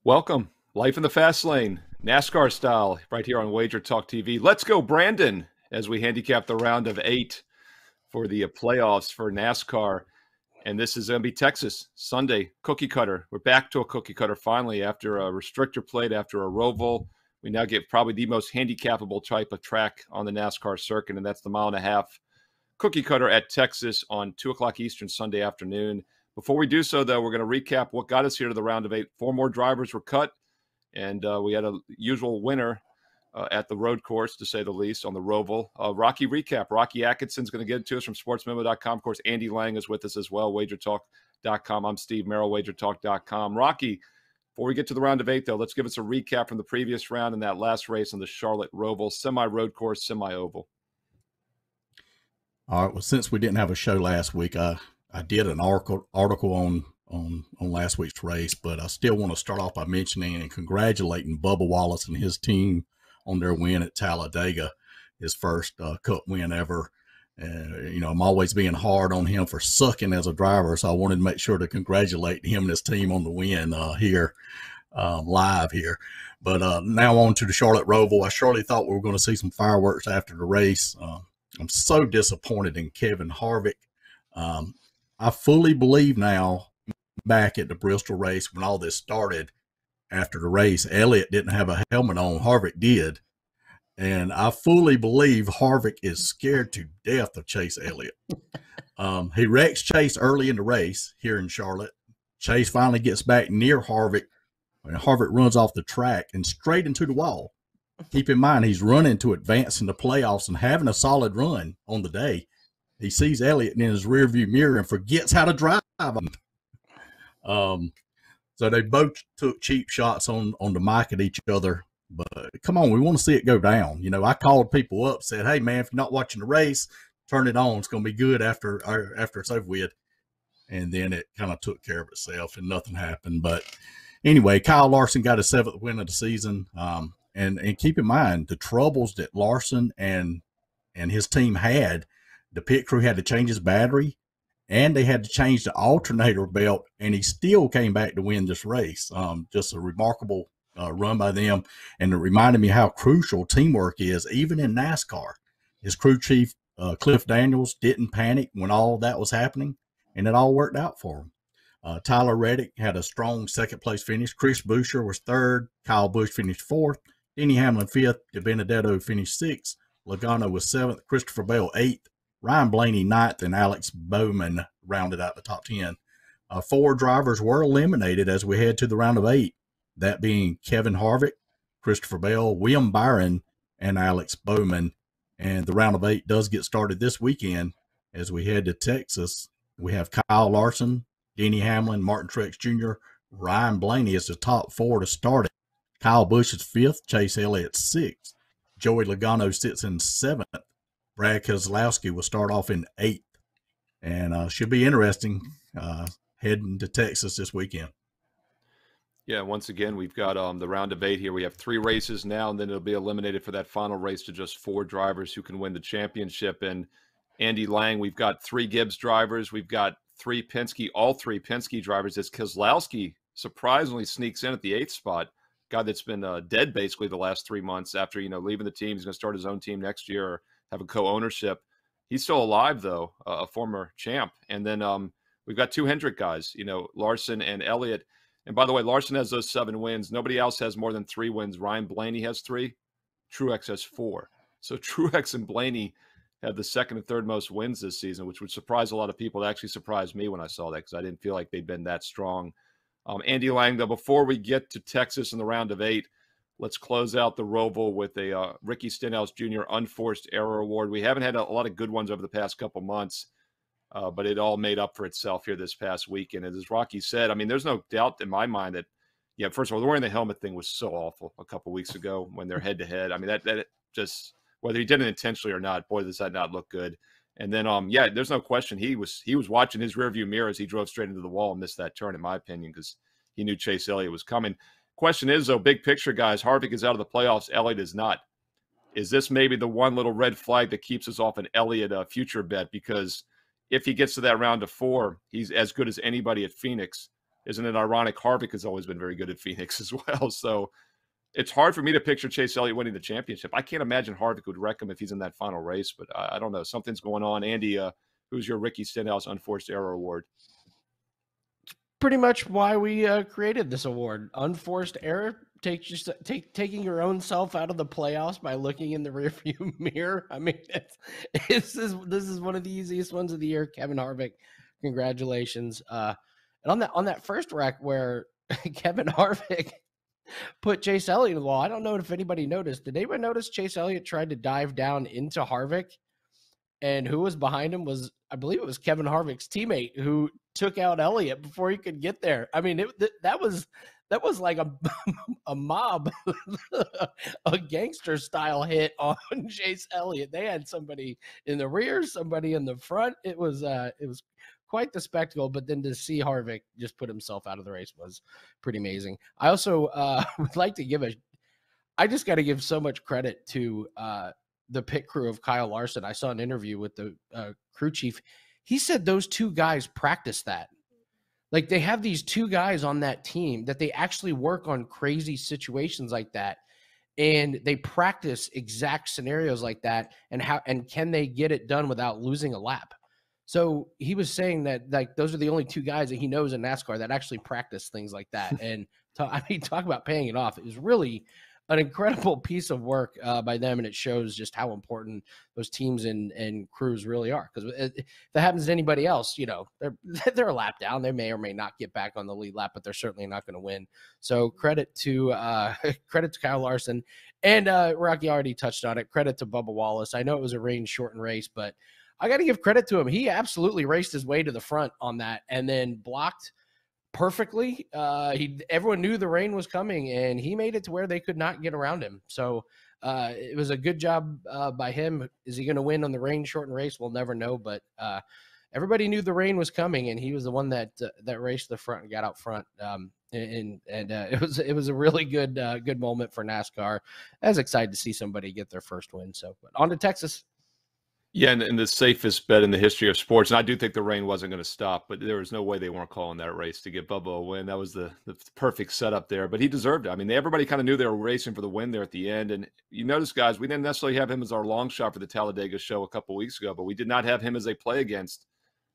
Welcome. Life in the Fast Lane, NASCAR style, right here on WagerTalk TV. Let's go, Brandon, as we handicap the round of 8 for the playoffs for NASCAR. And this is going to be Texas, Sunday, cookie cutter. We're back to a cookie cutter finally after a restrictor plate, after a Roval. We now get probably the most handicapable type of track on the NASCAR circuit, and that's the mile-and-a-half cookie cutter at Texas on 2 o'clock Eastern Sunday afternoon. Before we do so, though, we're going to recap what got us here to the round of 8. 4 more drivers were cut, and we had a usual winner at the road course, to say the least, on the Roval. Rocky recap. Rocky Atkinson's going to get it to us from sportsmemo.com. Of course, Andy Lang is with us as well, WagerTalk.com. I'm Steve Merril, WagerTalk.com. Rocky, before we get to the round of 8, though, let's give us a recap from the previous round and that last race on the Charlotte Roval, semi-road course, semi-oval. All right. Well, since we didn't have a show last week, I did an article on last week's race, but I still want to start off by mentioning and congratulating Bubba Wallace and his team on their win at Talladega, his first Cup win ever. I'm always being hard on him for sucking as a driver, so I wanted to make sure to congratulate him and his team on the win here live here. But now on to the Charlotte Roval. I surely thought we were going to see some fireworks after the race. I'm so disappointed in Kevin Harvick. I fully believe now, back at the Bristol race when all this started, after the race, Elliott didn't have a helmet on, Harvick did. And I fully believe Harvick is scared to death of Chase Elliott. He wrecks Chase early in the race here in Charlotte. Chase finally gets back near Harvick, and Harvick runs off the track and straight into the wall. Keep in mind, he's running to advance in the playoffs and having a solid run on the day. He sees Elliott in his rearview mirror and forgets how to drive him. So they both took cheap shots on the mic at each other. But come on, we want to see it go down. I called people up, said, hey, man, if you're not watching the race, turn it on. It's going to be good after it's over with. And then it kind of took care of itself and nothing happened. But anyway, Kyle Larson got his 7th win of the season. And keep in mind the troubles that Larson and his team had. The pit crew had to change his battery, and they had to change the alternator belt, and he still came back to win this race. Just a remarkable run by them, and it reminded me how crucial teamwork is, even in NASCAR. His crew chief, Cliff Daniels, didn't panic when all that was happening, and it all worked out for him. Tyler Reddick had a strong 2nd-place finish. Chris Buescher was 3rd. Kyle Busch finished 4th. Denny Hamlin 5th. DiBenedetto finished 6th. Logano was 7th. Christopher Bell 8th. Ryan Blaney 9th, and Alex Bowman rounded out the top 10. 4 drivers were eliminated as we head to the round of 8, that being Kevin Harvick, Christopher Bell, William Byron, and Alex Bowman. And the round of 8 does get started this weekend as we head to Texas. We have Kyle Larson, Denny Hamlin, Martin Truex Jr., Ryan Blaney is the top 4 to start it. Kyle Busch is 5th, Chase Elliott 6th. Joey Logano sits in 7th. Brad Keselowski will start off in 8th, and should be interesting heading to Texas this weekend. Yeah, once again, we've got the round of 8 here. We have 3 races now, and then it'll be eliminated for that final race to just 4 drivers who can win the championship. And Andy Lang, we've got 3 Gibbs drivers. We've got 3 Penske, all 3 Penske drivers. As Keselowski surprisingly sneaks in at the 8th spot, guy that's been dead basically the last 3 months after, leaving the team. He's going to start his own team next year or have a co-ownership. He's still alive, though, a former champ. And then we've got 2 Hendrick guys, Larson and Elliott. And by the way, Larson has those 7 wins. Nobody else has more than 3 wins. Ryan Blaney has 3. Truex has 4. So Truex and Blaney have the 2nd and 3rd most wins this season, which would surprise a lot of people. It actually surprised me when I saw that because I didn't feel like they'd been that strong. Andy Lang, though, before we get to Texas in the round of 8, let's close out the Roval with a Ricky Stenhouse Jr. Unforced Error Award. We haven't had a lot of good ones over the past couple months, but it all made up for itself here this past weekend. And as Rocky said, I mean, there's no doubt in my mind that, first of all, wearing the helmet thing was so awful a couple weeks ago when they're head-to-head. I mean, that just, whether he did it intentionally or not, boy, does that not look good. And then, there's no question he was watching his rearview mirror as he drove straight into the wall and missed that turn, in my opinion, because he knew Chase Elliott was coming. Question is, though, big picture, guys, Harvick is out of the playoffs. Elliott is not. Is this maybe the one little red flag that keeps us off an Elliott future bet? Because if he gets to that round of 4, he's as good as anybody at Phoenix. isn't it ironic? Harvick has always been very good at Phoenix as well. So it's hard for me to picture Chase Elliott winning the championship. I can't imagine Harvick would wreck him if he's in that final race, but I don't know. Something's going on. Andy, who's your Ricky Stenhouse Unforced Error Award? Pretty much why we created this award. Unforced error, taking your own self out of the playoffs by looking in the rearview mirror. I mean, this is one of the easiest ones of the year. Kevin Harvick, congratulations. And on that first wreck where Kevin Harvick put Chase Elliott in the wall, I don't know if anybody noticed. Did anybody notice Chase Elliott tried to dive down into Harvick? And who was behind him was, I believe it was Kevin Harvick's teammate who took out Elliott before he could get there. I mean, that was like a mob, a gangster style hit on Chase Elliott. They had somebody in the rear, somebody in the front. It was quite the spectacle. But then to see Harvick just put himself out of the race was pretty amazing. I also would like to I just got to give so much credit to the pit crew of Kyle Larson. I saw an interview with the crew chief. He said those two guys practice that. Like, they have these two guys on that team that they actually work on crazy situations like that. And they practice exact scenarios like that. And can they get it done without losing a lap? So he was saying that, like, those are the only two guys that he knows in NASCAR that actually practice things like that. And talk about paying it off. It was really an incredible piece of work by them, and it shows just how important those teams and crews really are. Because if that happens to anybody else, they're a lap down. They may or may not get back on the lead lap, but they're certainly not going to win. So credit to Kyle Larson, and Rocky already touched on it. Credit to Bubba Wallace. I know it was a rain-shortened race, but I got to give credit to him. He absolutely raced his way to the front on that, and then blocked perfectly. Everyone knew the rain was coming, and he made it to where they could not get around him. So it was a good job by him. Is he going to win on the rain shortened race? We'll never know, but everybody knew the rain was coming, and he was the one that raced the front and got out front. It was a really good moment for NASCAR. I was excited to see somebody get their first win. So, but on to Texas. Yeah, and the safest bet in the history of sports. And I do think the rain wasn't going to stop, but there was no way they weren't calling that race to get Bubba a win. That was the perfect setup there. But he deserved it. I mean, everybody kind of knew they were racing for the win there at the end. And you notice, guys, we didn't necessarily have him as our long shot for the Talladega show a couple weeks ago, but we did not have him as a play against.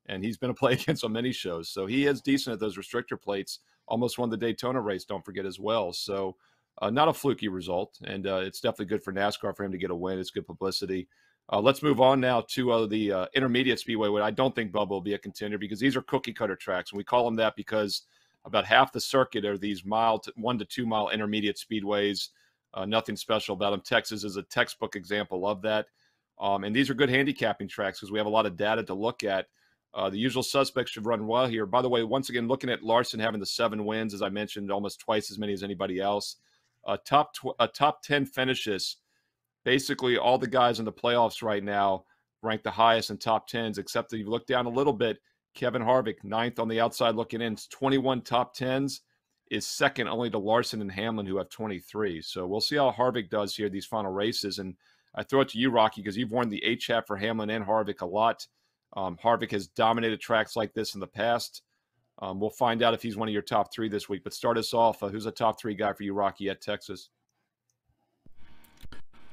And he's been a play against on many shows. So he is decent at those restrictor plates. Almost won the Daytona race, don't forget, as well. So not a fluky result. And it's definitely good for NASCAR for him to get a win. It's good publicity. Let's move on now to the intermediate speedway, where I don't think Bubba will be a contender, because these are cookie cutter tracks. And we call them that because about half the circuit are these 1 to 2 mile intermediate speedways. Nothing special about them. Texas is a textbook example of that. And these are good handicapping tracks because we have a lot of data to look at. The usual suspects should run well here. By the way, once again, looking at Larson having the 7 wins, as I mentioned, almost twice as many as anybody else. Top 10 finishes. Basically, all the guys in the playoffs right now rank the highest in top 10s, except that you look down a little bit. Kevin Harvick, 9th on the outside looking in, 21 top 10s, is second only to Larson and Hamlin, who have 23. So we'll see how Harvick does here these final races. And I throw it to you, Rocky, because you've worn the H-hat for Hamlin and Harvick a lot. Harvick has dominated tracks like this in the past. We'll find out if he's one of your top 3 this week. But start us off. Who's a top 3 guy for you, Rocky, at Texas?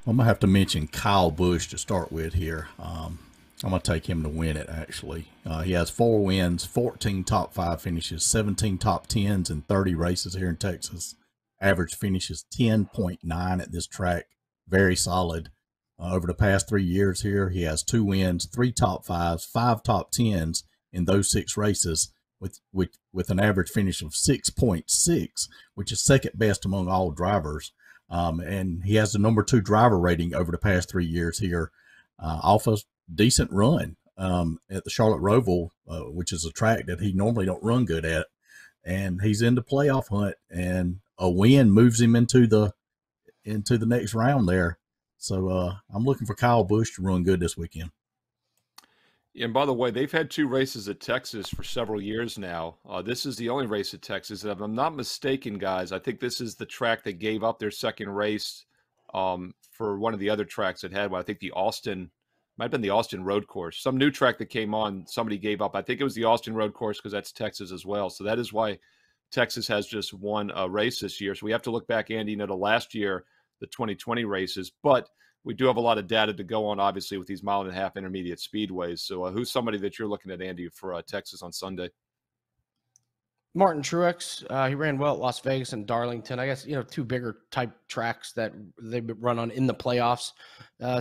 I'm going to have to mention Kyle Busch to start with here. I'm going to take him to win it, actually. He has 4 wins, 14 top 5 finishes, 17 top 10s, and 30 races here in Texas. Average finish is 10.9 at this track. Very solid. Over the past 3 years here, he has 2 wins, 3 top 5s, 5 top 10s in those 6 races with an average finish of 6.6, which is second best among all drivers. And he has the number 2 driver rating over the past 3 years here, off a decent run at the Charlotte Roval, which is a track that he normally don't run good at. And he's in the playoff hunt, and a win moves him into the next round there. So I'm looking for Kyle Busch to run good this weekend. And by the way, they've had 2 races at Texas for several years now. This is the only race at Texas. And if I'm not mistaken, guys, I think this is the track that gave up their second race for one of the other tracks that had one. I think might have been the Austin Road Course. Some new track that came on, somebody gave up. I think it was the Austin Road Course because that's Texas as well. So that is why Texas has just one race this year. So we have to look back, Andy, to last year, the 2020 races. But we do have a lot of data to go on, obviously, with these 1.5 mile intermediate speedways. So who's somebody that you're looking at, Andy, for Texas on Sunday? Martin Truex, he ran well at Las Vegas and Darlington. I guess, two bigger type tracks that they run on in the playoffs.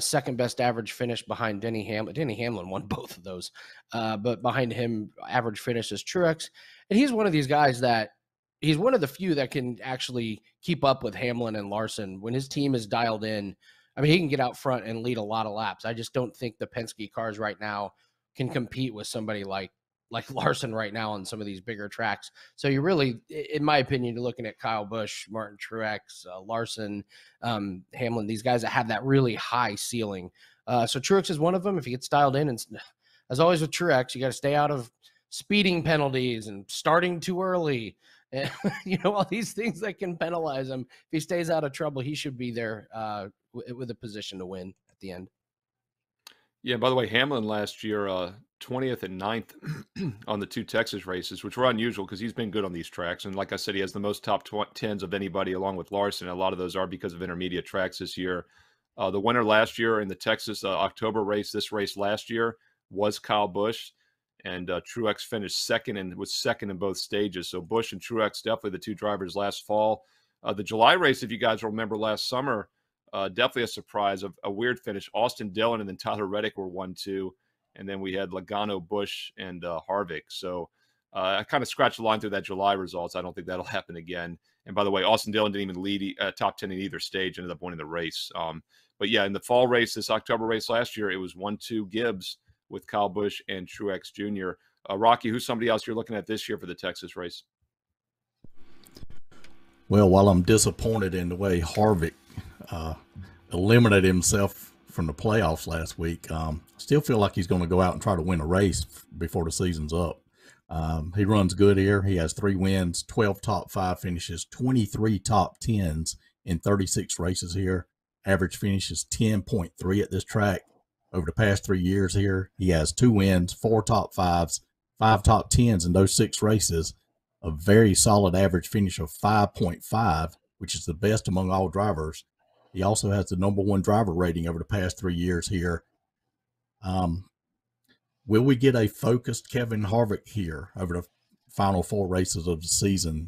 Second best average finish behind Denny Hamlin. Denny Hamlin won both of those. But behind him, average finish is Truex. And he's one of these guys that he's one of the few that can actually keep up with Hamlin and Larson. When his team is dialed in, I mean, he can get out front and lead a lot of laps. I just don't think the Penske cars right now can compete with somebody like Larson right now on some of these bigger tracks. So you really, in my opinion, you're looking at Kyle Busch, Martin Truex, Larson, Hamlin, these guys that have that really high ceiling. So Truex is one of them. If he gets dialed in, and as always with Truex, you got to stay out of speeding penalties and starting too early. And, all these things that can penalize him. If he stays out of trouble, he should be there with a position to win at the end. Yeah, by the way, Hamlin last year, 20th and 9th on the 2 Texas races, which were unusual because he's been good on these tracks. And like I said, he has the most top 10s of anybody along with Larson. A lot of those are because of intermediate tracks this year. The winner last year in the Texas October race, this race last year, was Kyle Busch. And Truex finished second and was second in both stages. So Busch and Truex, definitely the 2 drivers last fall. The July race, if you guys remember last summer, definitely a surprise of a weird finish. Austin Dillon and then Tyler Reddick were 1-2. And then we had Logano, Busch, and Harvick. So I kind of scratched the line through that July results. I don't think that'll happen again. And by the way, Austin Dillon didn't even lead top 10 in either stage, ended up winning the race. But yeah, in the fall race, this October race last year, it was 1-2 Gibbs with Kyle Busch and Truex Jr. Rocky, who's somebody else you're looking at this year for the Texas race? Well, while I'm disappointed in the way Harvick eliminated himself from the playoffs last week, still feel like he's going to go out and try to win a race before the season's up. He runs good here. He has 3 wins, 12 top 5 finishes, 23 top 10s in 36 races here. Average finish is 10.3 at this track. Over the past 3 years here, he has 2 wins, 4 top 5s, 5 top 10s in those 6 races. A very solid average finish of 5.5, which is the best among all drivers. He also has the #1 driver rating over the past 3 years here. Will we get a focused Kevin Harvick here over the final 4 races of the season?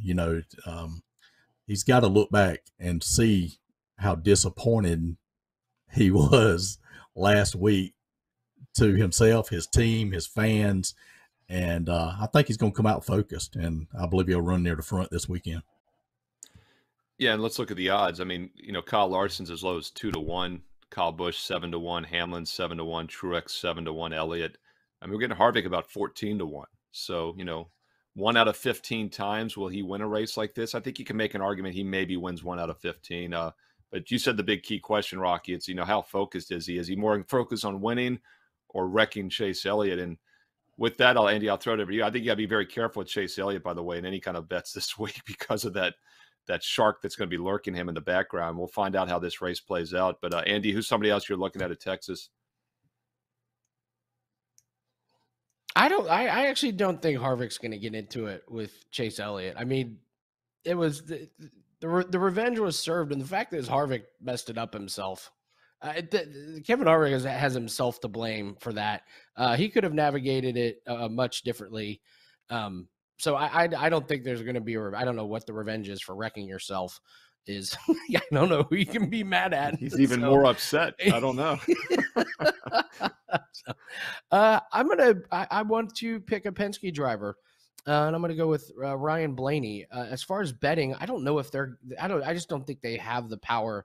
He's got to look back and see how disappointed he was last week to himself, his team, his fans. And I think he's going to come out focused, and I believe he'll run near the front this weekend. Yeah, and let's look at the odds. I mean, Kyle Larson's as low as 2-1, Kyle Busch 7-1, Hamlin 7-1, Truex 7-1, Elliott. I mean, we're getting Harvick about 14-1. So, 1 out of 15 times will he win a race like this? I think you can make an argument he maybe wins 1 out of 15. But you said the big key question, Rocky. It's, how focused is he? Is he more focused on winning or wrecking Chase Elliott? And with that, Andy, I'll throw it over to you. I think you got to be very careful with Chase Elliott, by the way, in any kind of bets this week because of that shark that's going to be lurking him in the background. We'll find out how this race plays out. But Andy, who's somebody else you're looking at Texas? I actually don't think Harvick's going to get into it with Chase Elliott. I mean, it was the revenge was served, and the fact is Harvick messed it up himself. Kevin Harvick has himself to blame for that. He could have navigated it much differently. So I don't think there's going to be I don't know what the revenge is for wrecking yourself is. I don't know who you can be mad at. He's even more upset. I don't know. I want to pick a Penske driver. And I'm going to go with Ryan Blaney. As far as betting, I don't know if I just don't think they have the power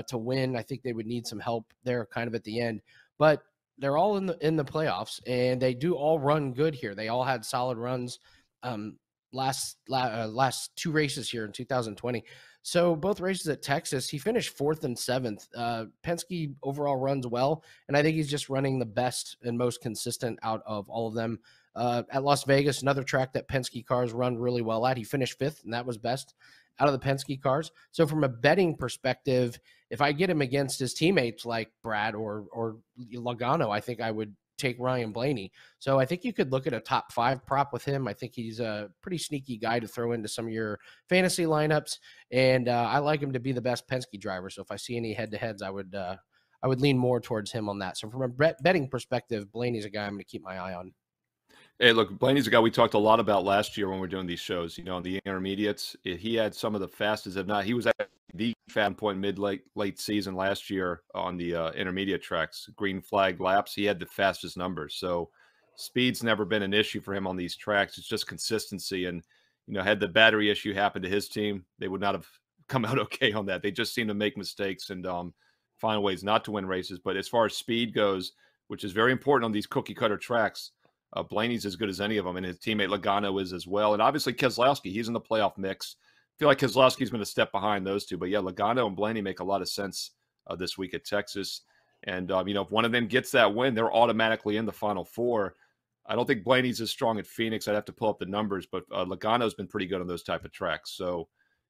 to win. I think they would need some help there kind of at the end, but they're all in the playoffs and they do all run good here. They all had solid runs last 2 races here in 2020. So both races at Texas, he finished 4th and 7th. Penske overall runs well, and I think he's just running the best and most consistent out of all of them. At Las Vegas, another track that Penske cars run really well at, he finished 5th, and that was best out of the Penske cars. So from a betting perspective, if I get him against his teammates like Brad or Logano, I think I would take Ryan Blaney. So I think you could look at a top 5 prop with him. I think he's a pretty sneaky guy to throw into some of your fantasy lineups. And I like him to be the best Penske driver. So if I see any head-to-heads, I would lean more towards him on that. So from a betting perspective, Blaney's a guy I'm going to keep my eye on. Hey, look, Blaney's a guy we talked a lot about last year when we were doing these shows. You know, the intermediates, he had some of the fastest, if not, he was at the fast point late season last year on the intermediate tracks, green flag laps. He had the fastest numbers. So speed's never been an issue for him on these tracks. It's just consistency. And, you know, had the battery issue happened to his team, they would not have come out okay on that. They just seem to make mistakes and find ways not to win races. But as far as speed goes, which is very important on these cookie cutter tracks, Blaney's as good as any of them, and his teammate Logano is as well. And obviously Keselowski, he's in the playoff mix. I feel like Keselowski's been a step behind those two. But, yeah, Logano and Blaney make a lot of sense this week at Texas. And, you know, if one of them gets that win, they're automatically in the Final Four. I don't think Blaney's as strong at Phoenix. I'd have to pull up the numbers, but Logano's been pretty good on those type of tracks. So,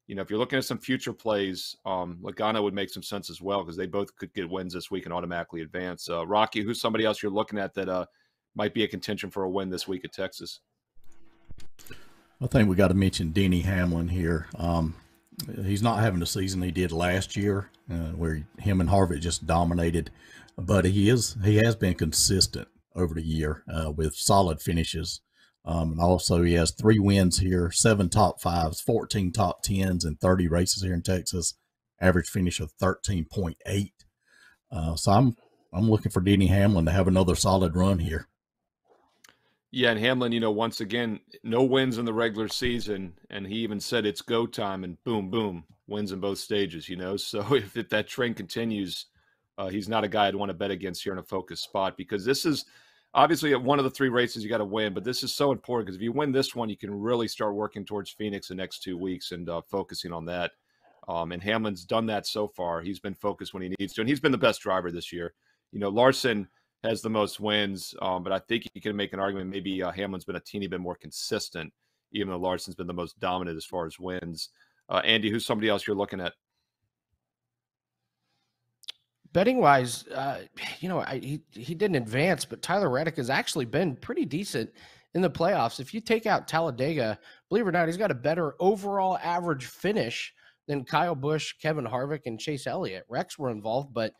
you know, if you're looking at some future plays, Logano would make some sense as well because they both could get wins this week and automatically advance. Rocky, who's somebody else you're looking at that might be a contention for a win this week at Texas? I think we got to mention Denny Hamlin here. He's not having the season he did last year, where him and Harvick just dominated, but he has been consistent over the year with solid finishes. And also he has 3 wins here, 7 top 5s, 14 top 10s, and 30 races here in Texas. Average finish of 13.8. So I'm looking for Denny Hamlin to have another solid run here. Yeah, and Hamlin, you know, once again, no wins in the regular season, and he even said it's go time, and boom, boom, wins in both stages, you know. So if that trend continues, he's not a guy I'd want to bet against here in a focused spot, because this is obviously one of the 3 races you got to win, but this is so important because if you win this one, you can really start working towards Phoenix the next 2 weeks and focusing on that. And Hamlin's done that so far. He's been focused when he needs to, and he's been the best driver this year. You know, Larson has the most wins, but I think you can make an argument maybe Hamlin's been a teeny bit more consistent, even though Larson's been the most dominant as far as wins. Andy, who's somebody else you're looking at? Betting wise, you know, he didn't advance, but Tyler Reddick has actually been pretty decent in the playoffs. If you take out Talladega, believe it or not, he's got a better overall average finish than Kyle Busch, Kevin Harvick, and Chase Elliott. Rex were involved, but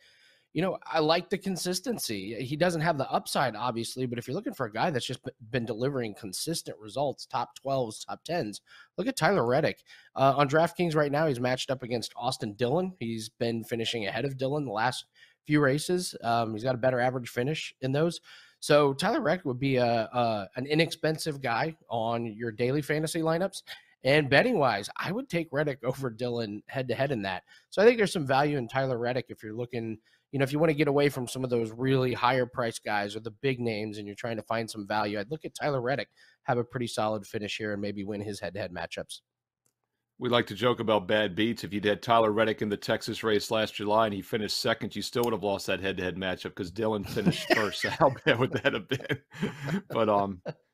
you know, I like the consistency. He doesn't have the upside, obviously, but if you're looking for a guy that's just been delivering consistent results, top 12s, top 10s, look at Tyler Reddick. On DraftKings right now, he's matched up against Austin Dillon. He's been finishing ahead of Dillon the last few races. He's got a better average finish in those. So Tyler Reddick would be an inexpensive guy on your daily fantasy lineups. And betting-wise, I would take Reddick over Dillon head-to-head in that. So I think there's some value in Tyler Reddick if you're looking, you know, if you want to get away from some of those really higher-priced guys or the big names and you're trying to find some value, I'd look at Tyler Reddick, have a pretty solid finish here, and maybe win his head-to-head matchups. We like to joke about bad beats. If you'd had Tyler Reddick in the Texas race last July and he finished second, you still would have lost that head-to-head matchup because Dillon finished first. So how bad would that have been? But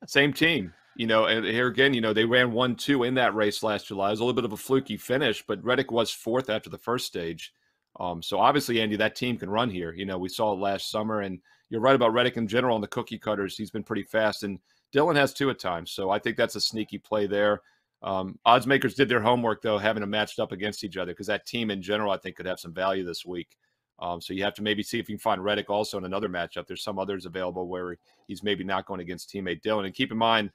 same team. You know, and here again, you know, they ran 1-2 in that race last July. It was a little bit of a fluky finish, but Reddick was fourth after the first stage. So obviously, Andy, that team can run here. You know, we saw it last summer, and you're right about Reddick in general on the cookie cutters. He's been pretty fast, and Dillon has 2 at times. So I think that's a sneaky play there. Odds makers did their homework, though, having them matched up against each other because that team in general, I think, could have some value this week. So you have to maybe see if you can find Reddick also in another matchup. There's some others available where he's maybe not going against teammate Dillon. And keep in mind,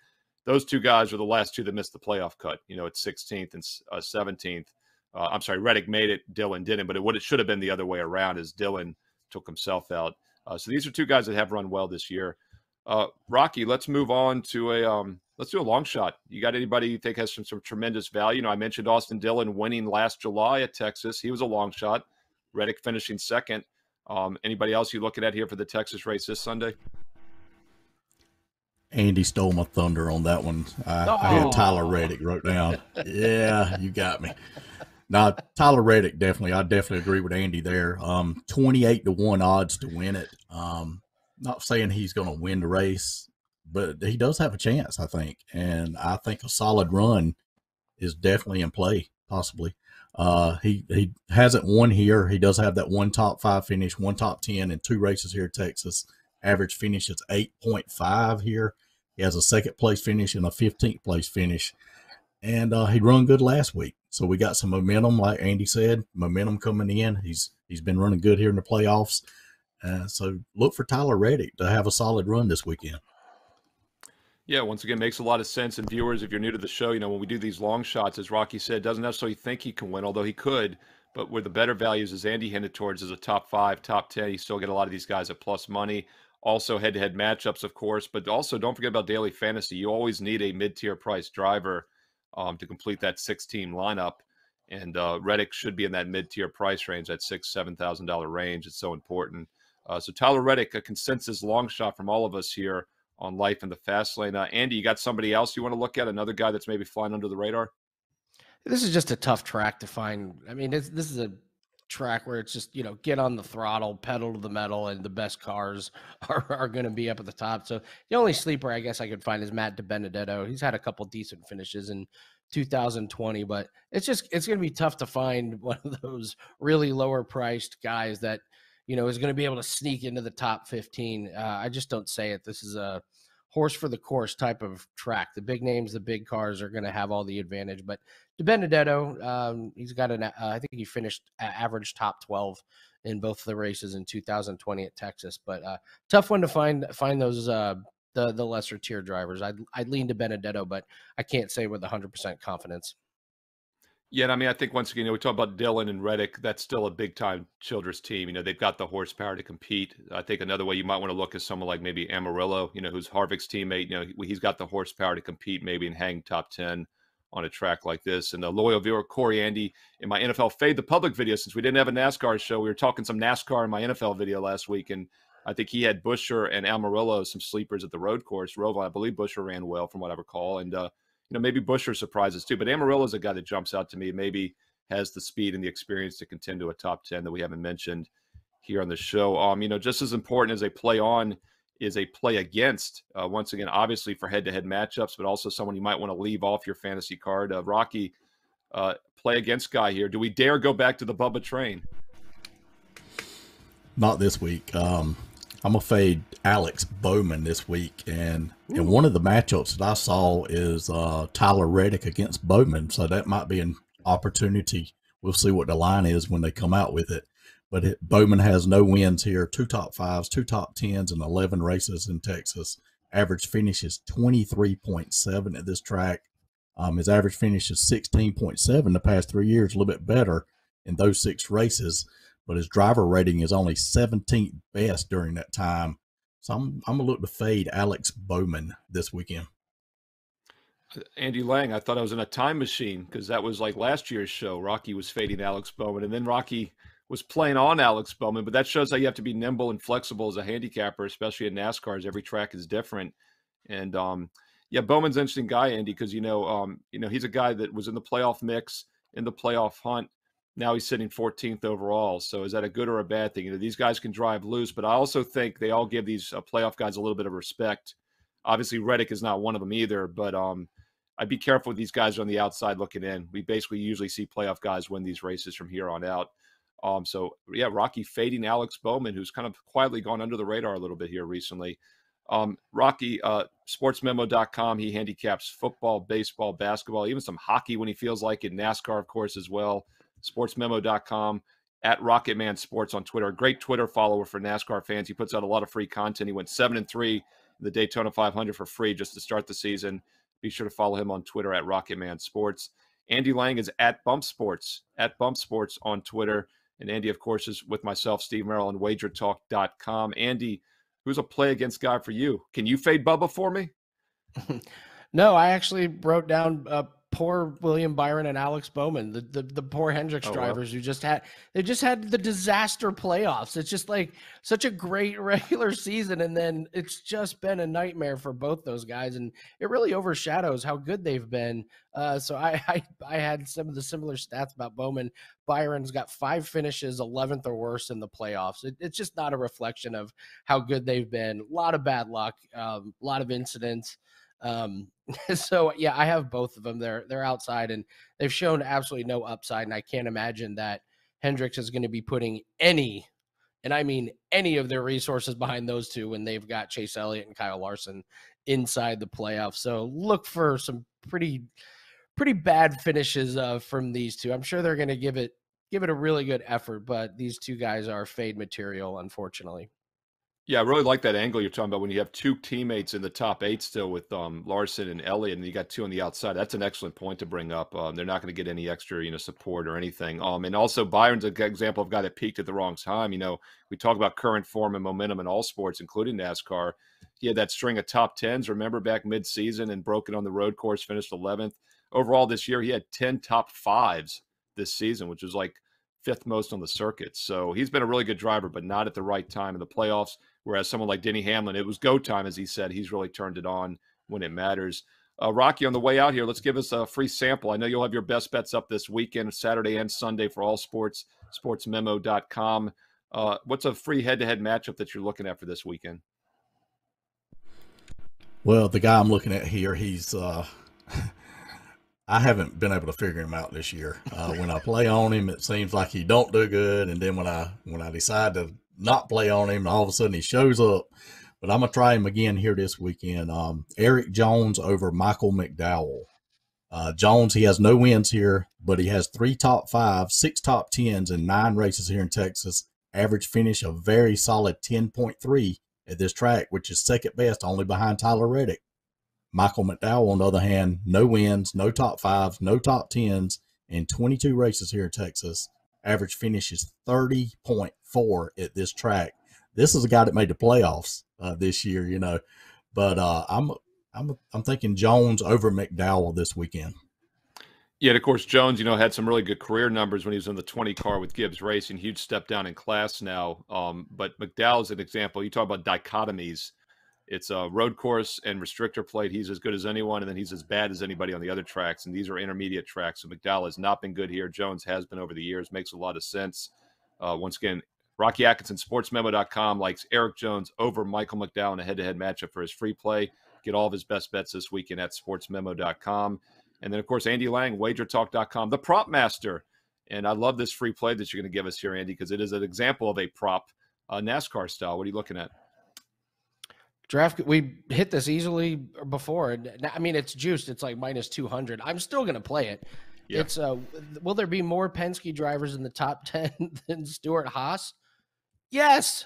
those 2 guys are the last 2 that missed the playoff cut, you know, at 16th and 17th. I'm sorry, Reddick made it, Dillon didn't, but it should have been the other way around as Dillon took himself out. So these are 2 guys that have run well this year. Rocky, let's move on to let's do a long shot. You got anybody you think has some tremendous value? You know, I mentioned Austin Dillon winning last July at Texas. He was a long shot. Reddick finishing second. Anybody else you looking at here for the Texas race this Sunday? Andy stole my thunder on that one. I had Tyler Reddick wrote down. Yeah, you got me. Now, Tyler Reddick, I definitely agree with Andy there. 28-1 odds to win it. Not saying he's going to win the race, but he does have a chance, I think. And I think a solid run is definitely in play, possibly. He hasn't won here. He does have that 1 top 5 finish, 1 top 10, and 2 races here at Texas. Average finish is 8.5 here. He has a second place finish and a 15th place finish. And he run good last week. So we got some momentum, like Andy said, momentum coming in. He's been running good here in the playoffs. So look for Tyler Reddick to have a solid run this weekend. Yeah, once again, makes a lot of sense. And viewers, if you're new to the show, when we do these long shots, as Rocky said, doesn't necessarily think he can win, although he could. But where the better values, as Andy hinted towards, is a top 5, top 10. You still get a lot of these guys at plus money. Also head-to-head matchups, of course. But also don't forget about daily fantasy. You always need a mid-tier price driver to complete that 6-team lineup. And Reddick should be in that mid-tier price range, that $6,000, $7,000 range. It's so important. So Tyler Reddick, a consensus long shot from all of us here on Life in the Fast Lane. Andy, you got somebody else you want to look at? Another guy that's maybe flying under the radar? This is just a tough track to find. I mean, this is a track where it's just, get on the throttle, pedal to the metal, and the best cars are going to be up at the top. So the only sleeper I guess I could find is Matt DiBenedetto. He's had a couple decent finishes in 2020, but it's going to be tough to find one of those really lower priced guys that, is going to be able to sneak into the top 15. I just don't say it. This is a horse for the course type of track. The big names, the big cars are going to have all the advantage, but DiBenedetto, he's got I think he finished average top 12 in both the races in 2020 at Texas, but tough one to find those, the lesser tier drivers. I'd lean to Benedetto, but I can't say with 100% confidence. Yeah, and I mean, I think once again, we talk about Dillon and Reddick. That's still a big-time Childress team. They've got the horsepower to compete. I think another way you might want to look is someone like maybe Amarillo, who's Harvick's teammate. He's got the horsepower to compete maybe and hang top 10 on a track like this. And the loyal viewer, Corey Andy, in my NFL Fade the Public video, since we didn't have a NASCAR show, we were talking some NASCAR in my NFL video last week, and I think he had Buescher and Amarillo, some sleepers at the road course. Roval, I believe Buescher ran well from what I recall. And, maybe Buescher surprises too, but Amarillo's a guy that jumps out to me, maybe has the speed and the experience to contend to a top 10 that we haven't mentioned here on the show. Just as important as a play on is a play against, once again, obviously for head-to-head matchups, but also someone you might want to leave off your fantasy card. Rocky, play against guy here. Do we dare go back to the Bubba train? Not this week. I'm going to fade Alex Bowman this week. And one of the matchups that I saw is Tyler Reddick against Bowman. So that might be an opportunity. We'll see what the line is when they come out with it. But Bowman has no wins here, 2 top 5s, 2 top 10s, and 11 races in Texas. Average finish is 23.7 at this track. His average finish is 16.7 the past 3 years, a little bit better in those 6 races. But his driver rating is only 17th best during that time. So I'm going to look to fade Alex Bowman this weekend. Andy Lang, I thought I was in a time machine because that was like last year's show. Rocky was fading Alex Bowman, and then Rocky was playing on Alex Bowman. But that shows how you have to be nimble and flexible as a handicapper, especially in NASCAR, as every track is different. And Bowman's an interesting guy, Andy, because he's a guy that was in the playoff mix, in the playoff hunt. Now he's sitting 14th overall. So is that a good or a bad thing? These guys can drive loose, but I also think they all give these playoff guys a little bit of respect. Obviously, Reddick is not one of them either, but I'd be careful with these guys on the outside looking in. We basically usually see playoff guys win these races from here on out. Rocky fading Alex Bowman, who's kind of quietly gone under the radar a little bit here recently. Rocky, sportsmemo.com, he handicaps football, baseball, basketball, even some hockey when he feels like it, NASCAR, of course, as well. Sportsmemo.com, at Rocketman Sports on Twitter. A great Twitter follower for NASCAR fans. He puts out a lot of free content. He went 7-3 in the Daytona 500 for free just to start the season. Be sure to follow him on Twitter at Rocketman Sports. Andy Lang is at Bump Sports on Twitter. And Andy, of course, is with myself, Steve Merril, on WagerTalk.com. Andy, who's a play against guy for you? Can you fade Bubba for me? No, I actually wrote down poor William Byron and Alex Bowman, the poor Hendricks drivers who just had the disaster playoffs. It's just like such a great regular season, and then it's just been a nightmare for both those guys, and it really overshadows how good they've been. So I had some of the similar stats about Bowman. Byron's got 5 finishes, 11th or worse in the playoffs. It's just not a reflection of how good they've been. A lot of bad luck, a lot of incidents. So yeah, I have both of them. They're outside, and they've shown absolutely no upside. And I can't imagine that Hendricks is going to be putting any and I mean any of their resources behind those two when they've got Chase Elliott and Kyle Larson inside the playoffs. So look for some pretty bad finishes from these two. I'm sure they're going to give it a really good effort, but these two guys are fade material, unfortunately. Yeah, I really like that angle you're talking about when you have two teammates in the top 8 still with Larson and Elliott, and you got two on the outside. That's an excellent point to bring up. They're not going to get any extra, support or anything. And also Byron's an example of a guy that peaked at the wrong time. We talk about current form and momentum in all sports, including NASCAR. He had that string of top 10s, remember, back mid-season, and broke it on the road course, finished 11th. Overall this year, he had 10 top 5s this season, which is like 5th most on the circuit. So he's been a really good driver, but not at the right time in the playoffs. Whereas someone like Denny Hamlin, it was go time, as he said. He's really turned it on when it matters. Rocky, on the way out here, let's give us a free sample. I know you'll have your best bets up this weekend, Saturday and Sunday for all sports, sportsmemo.com. What's a free head-to-head matchup that you're looking at for this weekend? Well, the guy I'm looking at here, he's I haven't been able to figure him out this year. When I play on him, it seems like he don't do good, and then when I decide to not play on him, all of a sudden he shows up. But I'm gonna try him again here this weekend. Eric Jones over Michael McDowell. Jones, he has no wins here, but he has 3 top 5s, 6 top 10s, and 9 races here in Texas. Average finish a very solid 10.3 at this track, which is second best, only behind Tyler Reddick. Michael McDowell, on the other hand, no wins, no top 5s, no top 10s, and 22 races here in Texas. Average finish is 30.4 at this track. This is a guy that made the playoffs this year, But I'm thinking Jones over McDowell this weekend. Yeah, and of course, Jones, had some really good career numbers when he was in the 20 car with Gibbs Racing. Huge step down in class now. But McDowell is an example. You talk about dichotomies. It's a road course and restrictor plate. He's as good as anyone, and then he's as bad as anybody on the other tracks. And these are intermediate tracks. So McDowell has not been good here. Jones has been over the years. Makes a lot of sense. Once again, Rocky Atkinson, sportsmemo.com, likes Eric Jones over Michael McDowell in a head-to-head matchup for his free play. Get all of his best bets this weekend at sportsmemo.com. And then, of course, Andy Lang, WagerTalk.com, the prop master. And I love this free play that you're going to give us here, Andy, because it is an example of a prop, NASCAR style. What are you looking at? Draft, we hit this easily before. I mean, it's juiced. It's like minus 200. I'm still going to play it. Yeah. It's will there be more Penske drivers in the top 10 than Stewart Haas? Yes,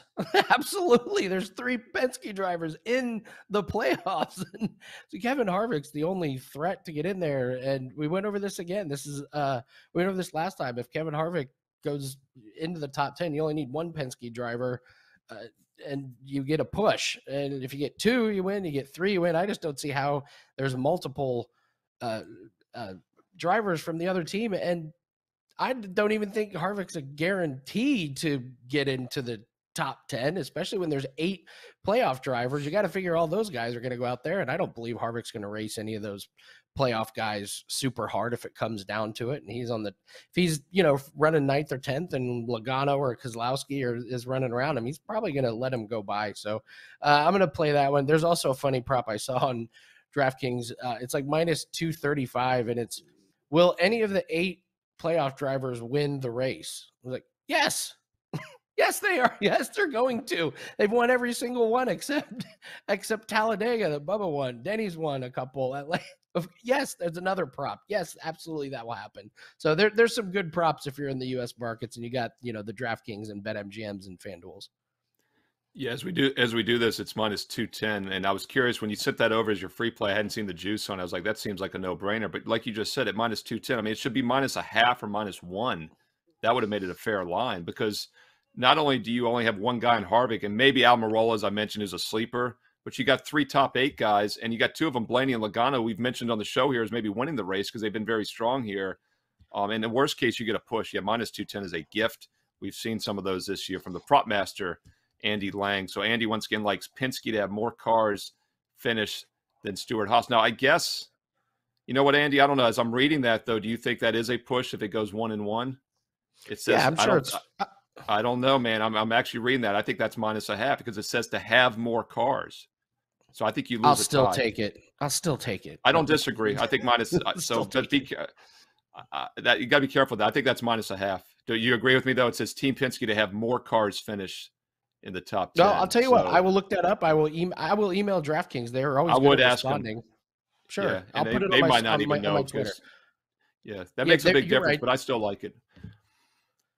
absolutely. There's 3 Penske drivers in the playoffs. So Kevin Harvick's the only threat to get in there. And we went over this again. We went over this last time. If Kevin Harvick goes into the top 10, you only need 1 Penske driver. And you get a push. And if you get 2, you win. You get 3, you win. I just don't see how there's multiple drivers from the other team. And I don't even think Harvick's a guarantee to get into the top 10, especially when there's 8 playoff drivers. You got to figure all those guys are going to go out there. And I don't believe Harvick's going to race any of those playoff guys super hard if it comes down to it. And if he's, running 9th or 10th and Logano or Keselowski is running around him, he's probably going to let him go by. So I'm going to play that one. There's also a funny prop I saw on DraftKings. It's like minus 235, and it's, will any of the 8 playoff drivers win the race? I was like, yes. Yes, they are. Yes, they're going to. They've won every single one except Talladega that Bubba won. Denny's won a couple. Yes, there's another prop. Yes, absolutely, that will happen. So there's some good props if you're in the U.S. markets and you got the DraftKings and BetMGMs and FanDuels. Yeah, as we do this, it's minus 210. And I was curious when you set that over as your free play. I hadn't seen the juice on. I was like, that seems like a no-brainer. But like you just said, at minus 210, I mean, it should be minus a half or minus 1. That would have made it a fair line, because not only do you only have 1 guy in Harvick, and maybe Almirola, as I mentioned, is a sleeper, but you got 3 top 8 guys, and you got 2 of them, Blaney and Logano, we've mentioned on the show here, is maybe winning the race because they've been very strong here. In the worst case, you get a push. Yeah, minus 210 is a gift. We've seen some of those this year from the prop master, Andy Lang. So Andy, once again, likes Penske to have more cars finish than Stewart Haas. Now, I guess, you know what, Andy? I don't know. As I'm reading that, though, do you think that is a push if it goes 1-1? It says, yeah, I'm sure I don't know, man. I'm actually reading that. I think that's minus a half because it says to have more cars. So I think you lose. I'll still take it. I don't disagree. I think minus. So just that you got to be careful with that. I think that's minus a half Do you agree with me, though? It says Team Penske to have more cars finish in the top 10. No, I'll tell you what. I will look that up. I will email DraftKings. They're always good at responding. Sure, Yeah, I'll put it they on might not even on know my Twitter. Yeah, that makes a big difference, right. but I still like it.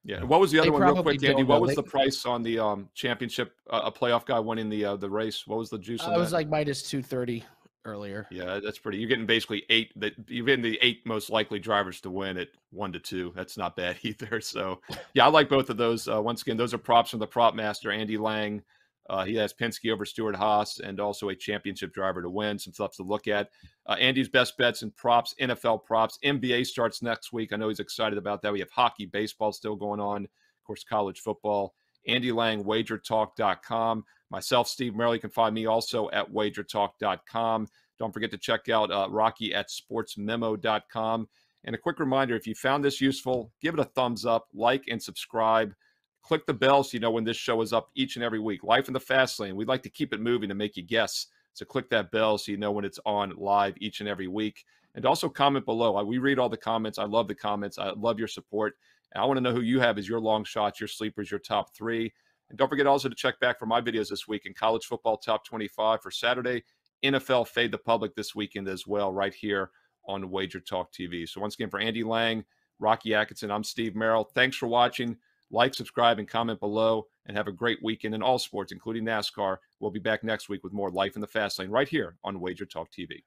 Yeah. What was the other one, real quick, Andy? What was the price on the championship? A playoff guy winning the race. What was the juice on that? It was like minus 230 earlier. Yeah, that's pretty. You're getting basically you're getting the 8 most likely drivers to win at 1-2. That's not bad either. So yeah, I like both of those. Once again, those are props from the prop master, Andy Lang. He has Penske over Stewart Haas and also a championship driver to win. Some stuff to look at. Andy's best bets and props, NFL props. NBA starts next week. I know he's excited about that. We have hockey, baseball still going on. Of course, college football. Andy Lang, WagerTalk.com. Myself, Steve Merril. You can find me also at WagerTalk.com. Don't forget to check out Rocky at SportsMemo.com. And a quick reminder, if you found this useful, give it a thumbs up, like, and subscribe. Click the bell so you know when this show is up each and every week. Life in the Fast Lane. We'd like to keep it moving to make you guess. So click that bell so you know when it's on live each and every week. And also comment below. We read all the comments. I love the comments. I love your support. And I want to know who you have as your long shots, your sleepers, your top 3. And don't forget also to check back for my videos this week in college football top 25 for Saturday. NFL Fade the Public this weekend as well, right here on Wager Talk TV. So once again, for Andy Lang, Rocky Atkinson, I'm Steve Merril. Thanks for watching. Like, subscribe, and comment below, and have a great weekend in all sports, including NASCAR. We'll be back next week with more Life in the Fast Lane right here on Wager Talk TV.